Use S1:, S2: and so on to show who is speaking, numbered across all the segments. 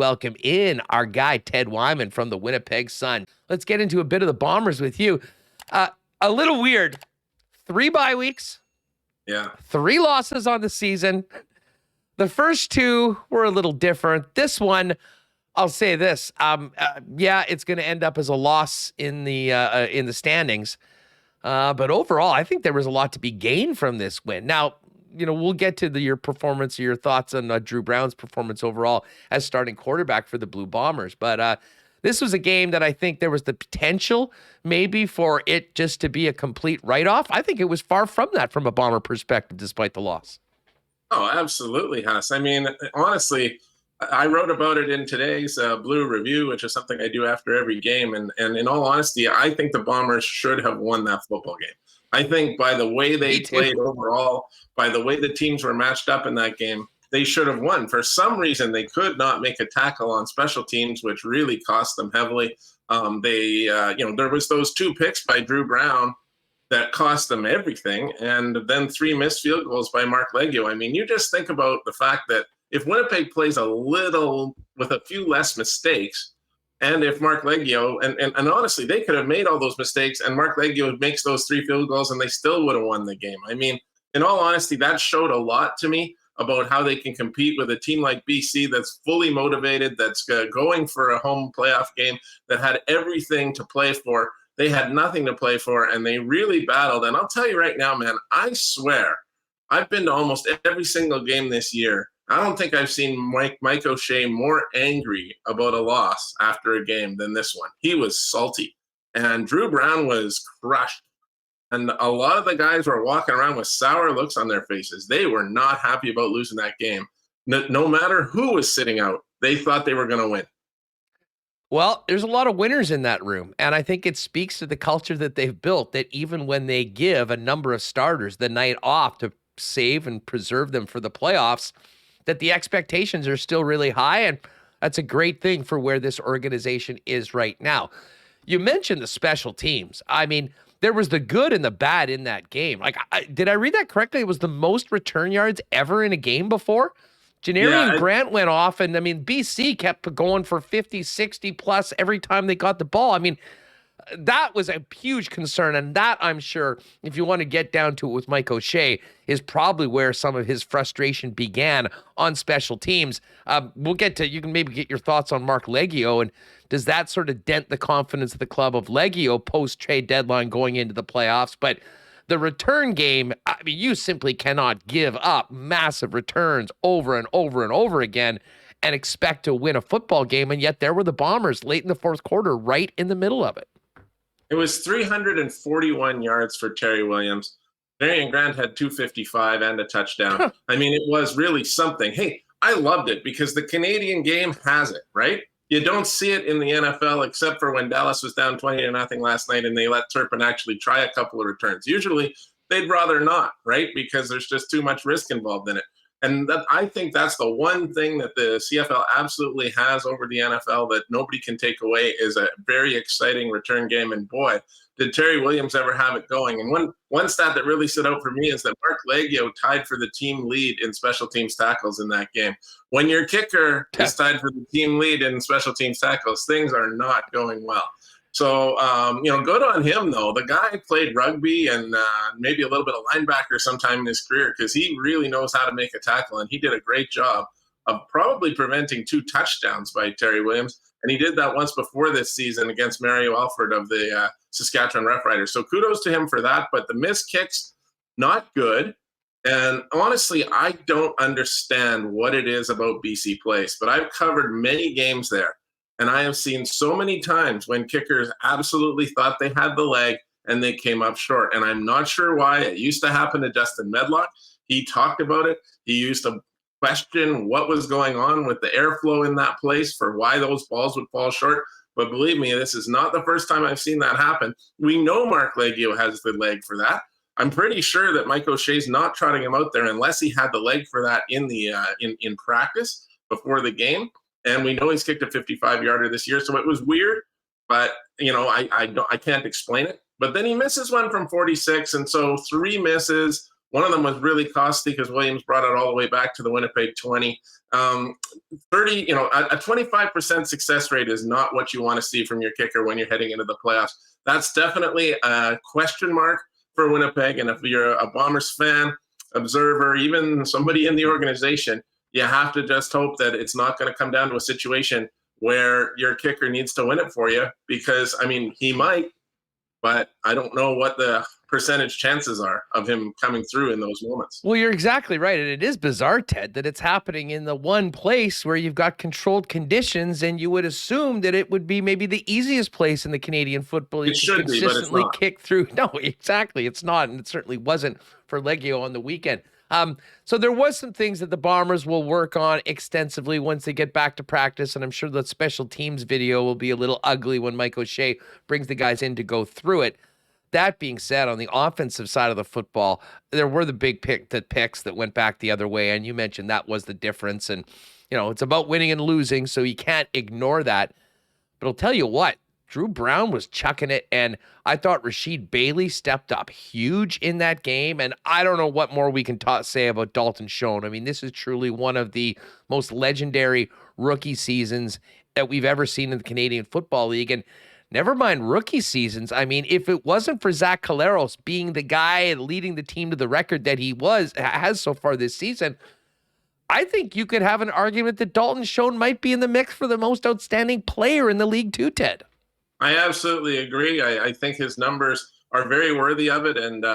S1: welcome in our guy, Ted Wyman from the Winnipeg Sun. Let's get into a bit of the Bombers with you. A little weird. 3 bye weeks.
S2: Yeah.
S1: 3 losses on the season. The first 2 were a little different. This one, I'll say this. It's going to end up as a loss in the standings. But overall, I think there was a lot to be gained from this win. Now, we'll get to your performance, your thoughts on Drew Brown's performance overall as starting quarterback for the Blue Bombers. But this was a game that I think there was the potential maybe for it just to be a complete write-off. I think it was far from that from a Bomber perspective, despite the loss.
S2: Oh, absolutely, Huss. I mean, honestly, I wrote about it in today's Blue Review, which is something I do after every game. And in all honesty, I think the Bombers should have won that football game. I think by the way they played overall, by the way the teams were matched up in that game, they should have won. For some reason, they could not make a tackle on special teams, which really cost them heavily. There was those 2 picks by Drew Brown that cost them everything, and then 3 missed field goals by Mark Leggio. I mean, you just think about the fact that if Winnipeg plays a little with a few less mistakes, and if Mark Leggio, and honestly, they could have made all those mistakes, and Mark Leggio makes those 3 field goals, and they still would have won the game. I mean, in all honesty, that showed a lot to me about how they can compete with a team like BC that's fully motivated, that's going for a home playoff game, that had everything to play for. They had nothing to play for, and they really battled. And I'll tell you right now, man, I swear, I've been to almost every single game this year. I don't think I've seen Mike O'Shea more angry about a loss after a game than this one. He was salty. And Drew Brown was crushed. And a lot of the guys were walking around with sour looks on their faces. They were not happy about losing that game. No matter who was sitting out, they thought they were going to win.
S1: Well, there's a lot of winners in that room, and I think it speaks to the culture that they've built, that even when they give a number of starters the night off to save and preserve them for the playoffs, that the expectations are still really high, and that's a great thing for where this organization is right now. You mentioned the special teams. I mean, there was the good and the bad in that game. Did I read that correctly? It was the most return yards ever in a game before? Janarian Grant went off, and, BC kept going for 50, 60 plus every time they got the ball. I mean, that was a huge concern, and that, I'm sure, if you want to get down to it with Mike O'Shea, is probably where some of his frustration began on special teams. You can maybe get your thoughts on Mark Leggio, and does that sort of dent the confidence of the club of Leggio post-trade deadline going into the playoffs? But the return game, you simply cannot give up massive returns over and over and over again and expect to win a football game, and yet there were the Bombers late in the fourth quarter, right in the middle of it.
S2: It was 341 yards for Terry Williams. Marion Grant had 255 and a touchdown. I mean, it was really something. Hey, I loved it because the Canadian game has it, right? You don't see it in the NFL except for when Dallas was down 20-0 last night and they let Turpin actually try a couple of returns. Usually they'd rather not, right? Because there's just too much risk involved in it. And I think that's the one thing that the CFL absolutely has over the NFL that nobody can take away is a very exciting return game. And boy, did Terry Williams ever have it going. And one stat that really stood out for me is that Mark Leggio tied for the team lead in special teams tackles in that game. When your kicker is tied for the team lead in special teams tackles, things are not going well. So, good on him, though. The guy played rugby and maybe a little bit of linebacker sometime in his career because he really knows how to make a tackle, and he did a great job of probably preventing 2 touchdowns by Terry Williams. And he did that once before this season against Mario Alford of the Saskatchewan Roughriders. So kudos to him for that. But the missed kicks, not good. And honestly, I don't understand what it is about BC Place, but I've covered many games there. And I have seen so many times when kickers absolutely thought they had the leg and they came up short. And I'm not sure why. It used to happen to Justin Medlock. He talked about it. He used to question what was going on with the airflow in that place for why those balls would fall short. But believe me, this is not the first time I've seen that happen. We know Mark Leggio has the leg for that. I'm pretty sure that Mike O'Shea's not trotting him out there unless he had the leg for that in the in practice before the game. And we know he's kicked a 55-yarder this year, so it was weird. But I can't explain it. But then he misses one from 46, and so 3 misses, One of them was really costly because Williams brought it all the way back to the Winnipeg 20. 30, a 25% success rate is not what you want to see from your kicker when you're heading into the playoffs. That's definitely a question mark for Winnipeg. And if you're a Bombers fan, observer, even somebody in the organization, you have to just hope that it's not going to come down to a situation where your kicker needs to win it for you, because, I mean, he might, but I don't know what the percentage chances are of him coming through in those moments.
S1: Well, you're exactly right. And it is bizarre, Ted, that it's happening in the one place where you've got controlled conditions, and you would assume that it would be maybe the easiest place in the Canadian Football League to consistently kick through. No, exactly. It's not. And it certainly wasn't for Leggio on the weekend. So there was some things that the Bombers will work on extensively once they get back to practice, and I'm sure the special teams video will be a little ugly when Mike O'Shea brings the guys in to go through it. That being said, on the offensive side of the football, there were the big picks that went back the other way, and you mentioned that was the difference. And, it's about winning and losing, so you can't ignore that. But I'll tell you what, Drew Brown was chucking it, and I thought Rasheed Bailey stepped up huge in that game, and I don't know what more we can say about Dalton Schoen. I mean, this is truly one of the most legendary rookie seasons that we've ever seen in the Canadian Football League, and never mind rookie seasons. I mean, if it wasn't for Zach Collaros being the guy leading the team to the record that he has so far this season, I think you could have an argument that Dalton Schoen might be in the mix for the most outstanding player in the league too, Ted.
S2: I absolutely agree. I think his numbers are very worthy of it. And,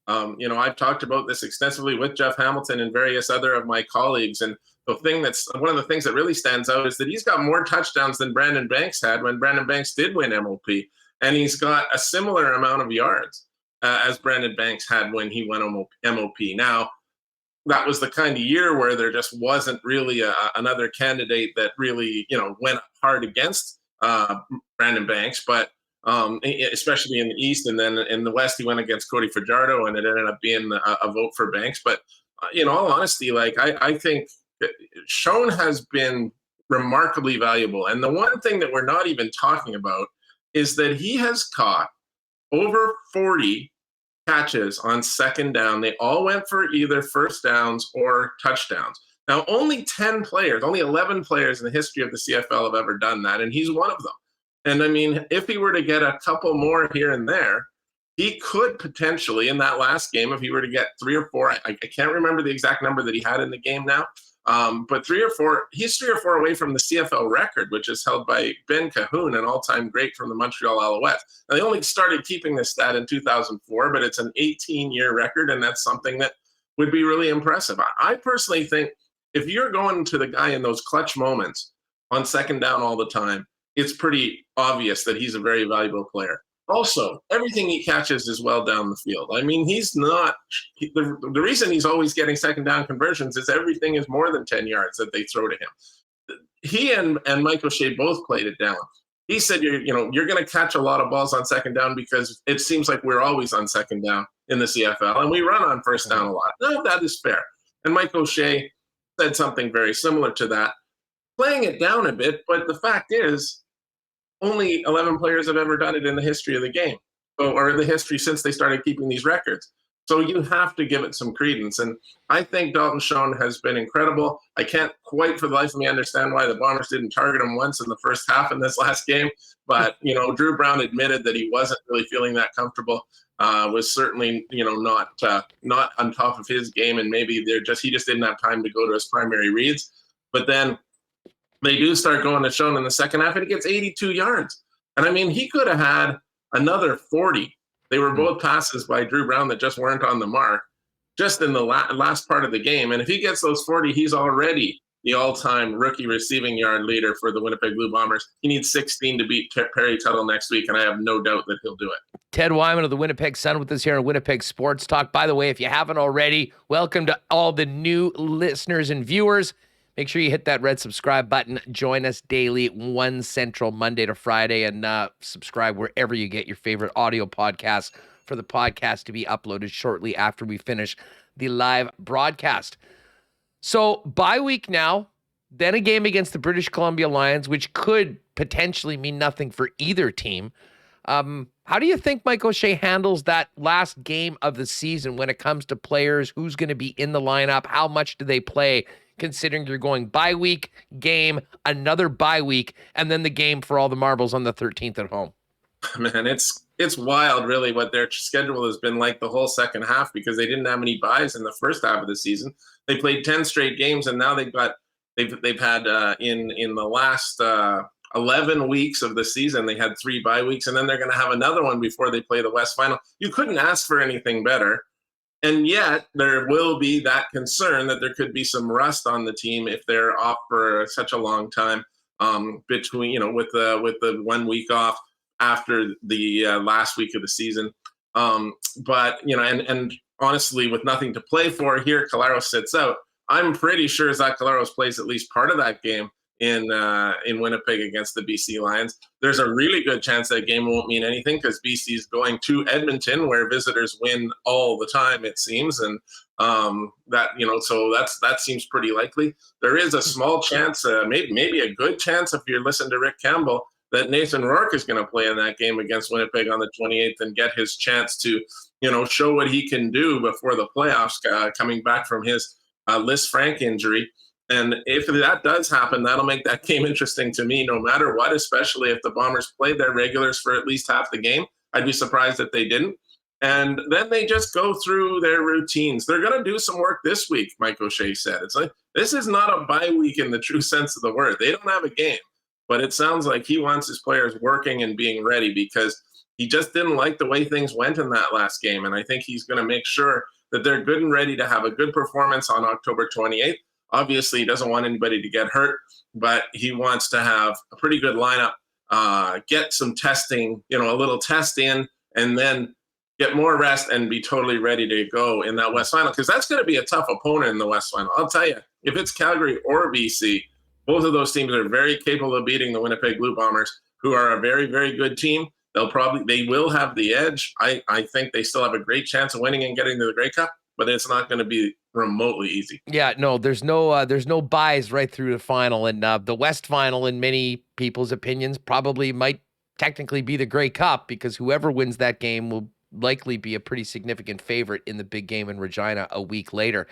S2: I've talked about this extensively with Jeff Hamilton and various other of my colleagues. And one of the things that really stands out is that he's got more touchdowns than Brandon Banks had when Brandon Banks did win MOP. And he's got a similar amount of yards as Brandon Banks had when he won MOP. Now, that was the kind of year where there just wasn't really another candidate that really, went hard against Brandon Banks, but especially in the East, and then in the West, he went against Cody Fajardo, and it ended up being a vote for Banks. But in all honesty, I think Schoen has been remarkably valuable. And the one thing that we're not even talking about is that he has caught over 40 catches on second down. They all went for either first downs or touchdowns. Now, only 11 players in the history of the CFL have ever done that, and he's one of them. And I mean, if he were to get a couple more here and there, he could potentially, in that last game, if he were to get 3 or 4, I can't remember the exact number that he had in the game now, but 3 or 4, he's 3 or 4 away from the CFL record, which is held by Ben Cahoon, an all-time great from the Montreal Alouettes. Now, they only started keeping this stat in 2004, but it's an 18-year record, and that's something that would be really impressive. I personally think if you're going to the guy in those clutch moments on second down all the time, it's pretty obvious that he's a very valuable player. Also, everything he catches is well down the field. I mean, the reason he's always getting second down conversions is everything is more than 10 yards that they throw to him. He and Mike O'Shea both played it down. He said, you're going to catch a lot of balls on second down because it seems like we're always on second down in the CFL, and we run on first down a lot. No, that is fair. And Mike O'Shea said something very similar to that, playing it down a bit, but the fact is, only 11 players have ever done it in the history of the game, or the history since they started keeping these records. So you have to give it some credence. And I think Dalton Schoen has been incredible. I can't quite for the life of me understand why the Bombers didn't target him once in the first half in this last game. But, Drew Brown admitted that he wasn't really feeling that comfortable, was certainly, not on top of his game. And maybe he just didn't have time to go to his primary reads. But then they do start going to Schoen in the second half, and he gets 82 yards. And I mean, he could have had another 40. They were both passes by Drew Brown that just weren't on the mark, just in the last part of the game. And if he gets those 40, he's already the all-time rookie receiving yard leader for the Winnipeg Blue Bombers. He needs 16 to beat Perry Tuttle next week, and I have no doubt that he'll do it.
S1: Ted Wyman of the Winnipeg Sun with us here on Winnipeg Sports Talk. By the way, if you haven't already, welcome to all the new listeners and viewers. Make sure you hit that red subscribe button. Join us daily, 1 Central, Monday to Friday, and subscribe wherever you get your favorite audio podcasts for the podcast to be uploaded shortly after we finish the live broadcast. So, bye week now, then a game against the British Columbia Lions, which could potentially mean nothing for either team. How do you think Mike O'Shea handles that last game of the season when it comes to players? Who's going to be in the lineup? How much do they play, considering you're going bye week, game, another bye week, and then the game for all the marbles on the 13th at home?
S2: Man, it's wild, really, what their schedule has been like the whole second half, because they didn't have any buys in the first half of the season. They played 10 straight games, and now they've had in the last 11 weeks of the season, they had 3 bye weeks, and then they're going to have another one before they play the West Final. You couldn't ask for anything better. And yet there will be that concern that there could be some rust on the team if they're off for such a long time, between, with the 1 week off after the last week of the season. But and honestly, with nothing to play for here, Collaros sits out. I'm pretty sure Zach Collaros plays at least part of that game in Winnipeg against the BC Lions. There's a really good chance that game won't mean anything, because BC is going to Edmonton, where visitors win all the time, it seems, and so that seems pretty likely. There is a small chance, maybe a good chance, if you're listening to Rick Campbell, that Nathan Rourke is going to play in that game against Winnipeg on the 28th and get his chance to, show what he can do before the playoffs, coming back from his Liz Frank injury. And if that does happen, that'll make that game interesting to me, no matter what, especially if the Bombers played their regulars for at least half the game. I'd be surprised if they didn't. And then they just go through their routines. They're going to do some work this week, Mike O'Shea said. It's like, this is not a bye week in the true sense of the word. They don't have a game. But it sounds like he wants his players working and being ready, because he just didn't like the way things went in that last game. And I think he's going to make sure that they're good and ready to have a good performance on October 28th. Obviously, he doesn't want anybody to get hurt, but he wants to have a pretty good lineup, get some testing, a little test in, and then get more rest and be totally ready to go in that West Final, because that's going to be a tough opponent in the West Final. I'll tell you, if it's Calgary or BC, both of those teams are very capable of beating the Winnipeg Blue Bombers, who are a very, very good team. They will have the edge. I think they still have a great chance of winning and getting to the Grey Cup, but it's not going to be remotely easy.
S1: Yeah, no, there's no buys right through the final, and the West Final, in many people's opinions, probably might technically be the Grey Cup, because whoever wins that game will likely be a pretty significant favorite in the big game in Regina a week later.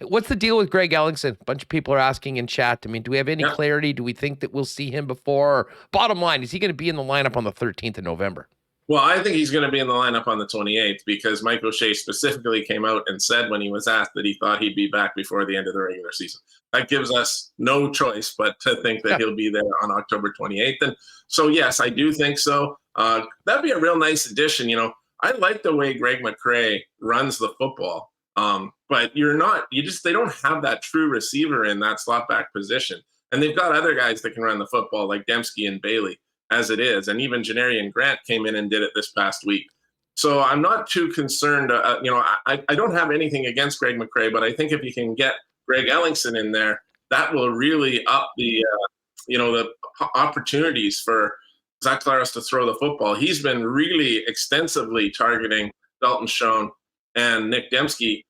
S1: What's the deal with Greg Ellingson? A bunch of people are asking in chat. I mean, do we have any clarity? Do we think that we'll see him before? Or bottom line, is he going to be in the lineup on the 13th of November?
S2: Well, I think he's going to be in the lineup on the 28th, because Mike O'Shea specifically came out and said, when he was asked, that he thought he'd be back before the end of the regular season. That gives us no choice but to think that he'll be there on October 28th. And so, yes, I do think so. That'd be a real nice addition. I like the way Greg McCrae runs the football, but they don't have that true receiver in that slot back position. And they've got other guys that can run the football, like Dembski and Bailey, as it is. And even Janarian Grant came in and did it this past week. So I'm not too concerned. I don't have anything against Greg McCrae, but I think if you can get Greg Ellingson in there, that will really up the opportunities for Zach Collaros to throw the football. He's been really extensively targeting Dalton, Schoen, and Nick Dembski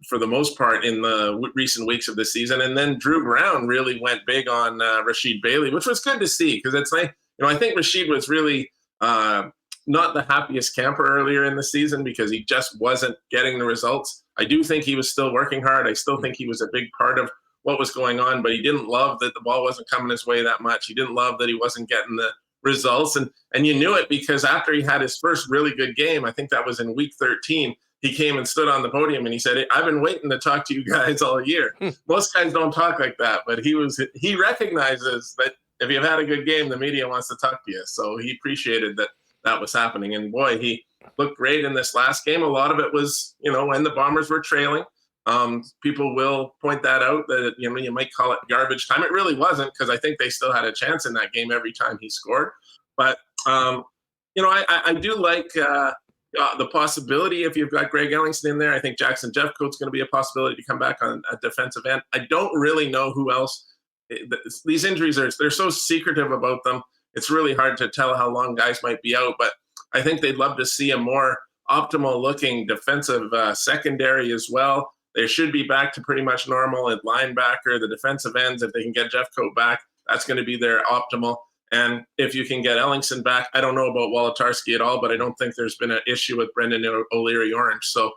S2: for the most part in the recent weeks of the season. And then Drew Brown really went big on Rashid Bailey, which was good to see, because it's like, I think Rashid was really not the happiest camper earlier in the season, because he just wasn't getting the results. I do think he was still working hard. I still think he was a big part of what was going on, but he didn't love that the ball wasn't coming his way that much. He didn't love that he wasn't getting the results. And you knew it, because after he had his first really good game, I think that was in week 13, he came and stood on the podium and he said, I've been waiting to talk to you guys all year. Most guys don't talk like that, but he recognizes that if you've had a good game, the media wants to talk to you. So he appreciated that was happening. And boy, he looked great in this last game. A lot of it was, when the Bombers were trailing. People will point that out, that you might call it garbage time. It really wasn't, because I think they still had a chance in that game every time he scored. But I do like the possibility, if you've got Greg Ellingson in there. I think Jackson Jeffcoat's going to be a possibility to come back on a defensive end. I don't really know who else. These injuries they're so secretive about them. It's really hard to tell how long guys might be out. But I think they'd love to see a more optimal looking defensive secondary as well. They should be back to pretty much normal at linebacker. The defensive ends, if they can get Jeffcoat back, that's going to be their optimal. And if you can get Ellingson back, I don't know about Wolodarski at all, but I don't think there's been an issue with Brendan O'Leary-Orange. So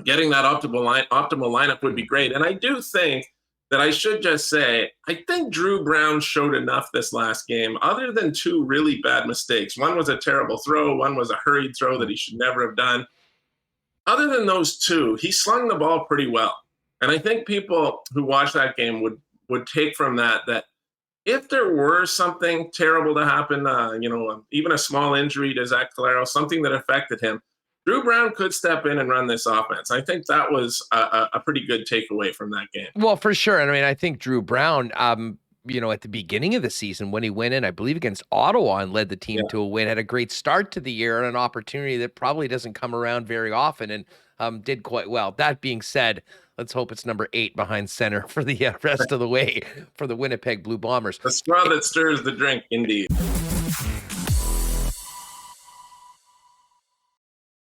S2: getting that optimal lineup would be great. And I do think that I should just say, I think Drew Brown showed enough this last game, other than two really bad mistakes. One was a terrible throw. One was a hurried throw that he should never have done. Other than those two, he slung the ball pretty well. And I think people who watch that game would take from that if there were something terrible to happen, even a small injury to Zach Calero, something that affected him, Drew Brown could step in and run this offense. I think that was a pretty good takeaway from that game.
S1: Well, for sure. And I mean, I think Drew Brown, at the beginning of the season when he went in, I believe against Ottawa and led the team to a win, had a great start to the year and an opportunity that probably doesn't come around very often, and did quite well. That being said, let's hope it's number 8 behind center for the rest of the way for the Winnipeg Blue Bombers.
S2: The straw that stirs the drink, indeed.